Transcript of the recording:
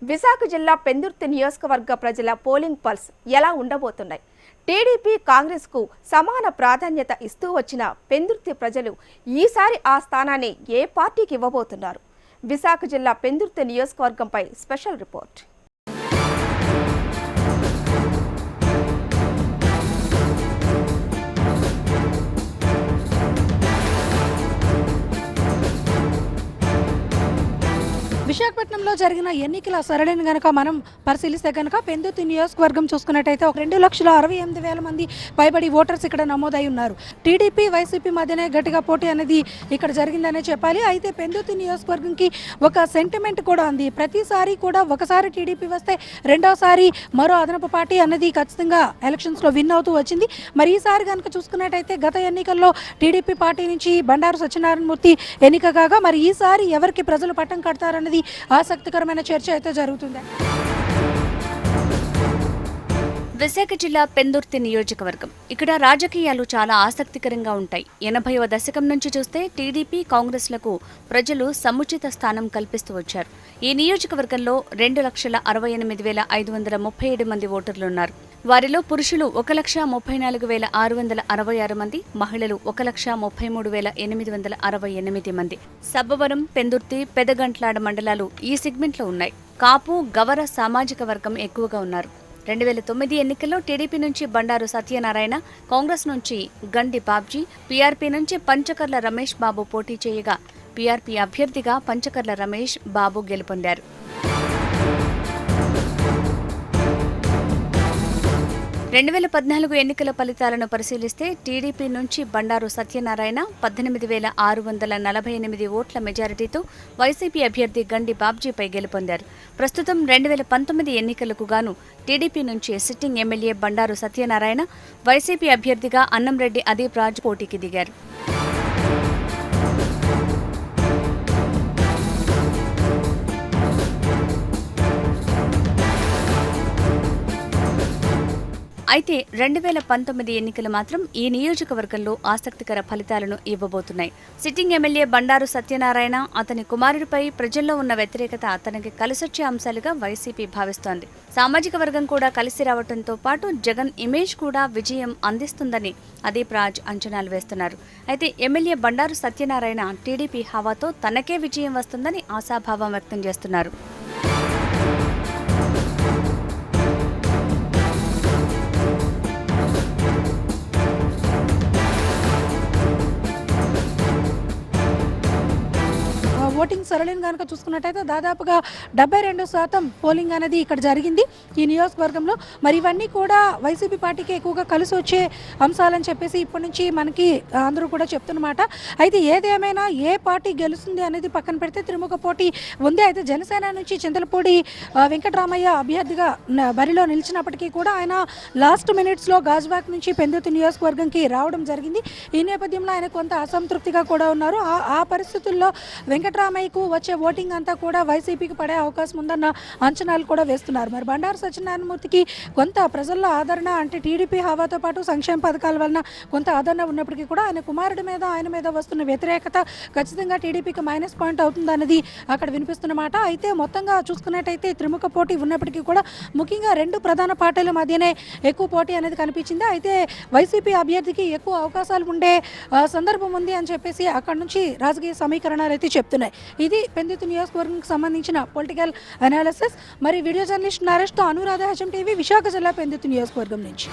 విశాఖ జిల్లా పెందుర్తి నియోజకవర్గ ప్రజల పోలింగ్ పల్స్ ఎలా ఉండబోతున్నాయి? టీడీపీ కాంగ్రెస్కు సమాన ప్రాధాన్యత ఇస్తూ వచ్చిన పెందుర్తి ప్రజలు ఈసారి ఆ స్థానాన్ని ఏ పార్టీకి ఇవ్వబోతున్నారు? విశాఖ జిల్లా పెందుర్తి నియోజకవర్గంపై స్పెషల్ రిపోర్ట్. విశాఖపట్నంలో జరిగిన ఎన్నికల సరళిని గనక మనం పరిశీలిస్తే కనుక పెందుర్తి నియోజకవర్గం చూసుకున్నట్టయితే 2,68,000 మంది పైబడి ఓటర్స్ ఇక్కడ నమోదై ఉన్నారు. టీడీపీ వైసీపీ మధ్యనే గట్టిగా పోటీ అనేది ఇక్కడ జరిగిందనే చెప్పాలి. అయితే పెందుర్తి నియోజకవర్గంకి ఒక సెంటిమెంట్ కూడా ఉంది. ప్రతిసారి కూడా ఒకసారి టీడీపీ వస్తే రెండోసారి మరో అదనపు పార్టీ అనేది ఖచ్చితంగా ఎలక్షన్స్లో విన్ అవుతూ వచ్చింది. మరి ఈసారి కనుక చూసుకున్నట్టయితే గత ఎన్నికల్లో టీడీపీ పార్టీ నుంచి బండారు సత్యనారాయణమూర్తి ఎన్నిక కాగా మరి ఈసారి ఎవరికి ప్రజలు పట్టం కడతారన్నది ఆసక్తికరమైన చర్చ అయితే జరుగుతుంది. విశాఖ జిల్లా పెందుర్తి నియోజకవర్గం. ఇక్కడ రాజకీయాలు చాలా ఆసక్తికరంగా ఉంటాయి. 80వ దశకం నుంచి చూస్తే టీడీపీ కాంగ్రెస్లకు ప్రజలు సముచిత స్థానం కల్పిస్తూ వచ్చారు. ఈ నియోజకవర్గంలో 2,68,537 మంది ఓటర్లున్నారు. వారిలో పురుషులు 1,34,666 మంది, మహిళలు 1,33,868 మంది. సబ్బవరం, పెందుర్తి, పెదగంట్లాడ మండలాలు ఈ సెగ్మెంట్లో ఉన్నాయి. కాపు, గవర సామాజిక వర్గం ఎక్కువగా ఉన్నారు. 2009 ఎన్నికల్లో టీడీపీ నుంచి బండారు సత్యనారాయణ, కాంగ్రెస్ నుంచి గండి బాబ్జీ, పీఆర్పీ నుంచి పంచకర్ల రమేష్ బాబు పోటీ చేయగా పీఆర్పీ అభ్యర్థిగా పంచకర్ల రమేష్ బాబు గెలుపొందారు. 2014 ఎన్నికల ఫలితాలను పరిశీలిస్తే టీడీపీ నుంచి బండారు సత్యనారాయణ 18,648 ఓట్ల మెజారిటీతో వైసీపీ అభ్యర్థి గండి బాబ్జీపై గెలుపొందారు. ప్రస్తుతం 2019 ఎన్నికలకు గాను టీడీపీ నుంచి sitting MLA Bandaru Satyanarayana, YCP అభ్యర్థిగా అన్నంరెడ్డి అదీప్ రాజు పోటీకి దిగారు. అయితే 2019 ఎన్నికలు మాత్రం ఈ నియోజకవర్గంలో ఆసక్తికర ఫలితాలను ఇవ్వబోతున్నాయి. సిట్టింగ్ ఎమ్మెల్యే బండారు సత్యనారాయణ, అతని కుమారుడిపై ప్రజల్లో ఉన్న వ్యతిరేకత అతనికి కలిసొచ్చే అంశాలుగా వైసీపీ భావిస్తోంది. సామాజిక వర్గం కూడా కలిసి రావడంతో పాటు జగన్ ఇమేజ్ కూడా విజయం అందిస్తుందని అదీప్ రాజ్ అంచనాలు వేస్తున్నారు. అయితే ఎమ్మెల్యే బండారు సత్యనారాయణ టీడీపీ హవాతో తనకే విజయం వస్తుందని ఆశాభావం వ్యక్తం చేస్తున్నారు. ఓటింగ్ సరళిని కనుక చూసుకున్నట్టయితే దాదాపుగా 72% పోలింగ్ అనేది ఇక్కడ జరిగింది ఈ నియోజకవర్గంలో. మరి ఇవన్నీ కూడా వైసీపీ పార్టీకి ఎక్కువగా కలిసి వచ్చే అంశాలని చెప్పేసి ఇప్పటి నుంచి మనకి అందరూ కూడా చెప్తున్నమాట. అయితే ఏదేమైనా ఏ పార్టీ గెలుస్తుంది అనేది పక్కన పెడితే త్రిముఖ పోటీ ఉంది. అయితే జనసేన నుంచి చింతలపూడి వెంకటరామయ్య అభ్యర్థిగా బరిలో నిలిచినప్పటికీ కూడా ఆయన లాస్ట్ మినిట్స్లో గాజువాక్ నుంచి పెందుర్తి నియోజకవర్గంకి రావడం జరిగింది. ఈ నేపథ్యంలో ఆయన కొంత అసంతృప్తిగా కూడా ఉన్నారు. ఆ పరిస్థితుల్లో వెంకటరామయ్యకు వచ్చే ఓటింగ్ అంతా కూడా వైసీపీకి పడే అవకాశం ఉందన్న అంచనాలు కూడా వేస్తున్నారు. మరి బండారు సత్యనారాయణమూర్తికి కొంత ప్రజల్లో ఆదరణ అంటే టీడీపీ హవాతో పాటు సంక్షేమ పథకాల వలన కొంత ఆదరణ ఉన్నప్పటికీ కూడా ఆయన కుమారుడి మీద ఆయన మీద వస్తున్న వ్యతిరేకత ఖచ్చితంగా టీడీపీకి మైనస్ పాయింట్ అవుతుంది అనేది అక్కడ వినిపిస్తున్నమాట. అయితే మొత్తంగా చూసుకున్నట్టయితే త్రిముఖ పోటీ ఉన్నప్పటికీ కూడా ముఖ్యంగా రెండు ప్రధాన పార్టీల మధ్యనే ఎక్కువ పోటీ అనేది కనిపించింది. అయితే వైసీపీ అభ్యర్థికి ఎక్కువ అవకాశాలు ఉండే సందర్భం ఉంది అని చెప్పేసి అక్కడ నుంచి రాజకీయ సమీకరణాలు అయితే చెప్తున్నాయి. ఇది పెందుర్తి నియోజకవర్గానికి సంబంధించిన పొలిటికల్ అనాలిసిస్. మరి వీడియో జర్నలిస్ట్ నరేష్తో అనురాధ, HM టీవీ, విశాఖ జిల్లా పెందుర్తి నియోజకవర్గం నుంచి.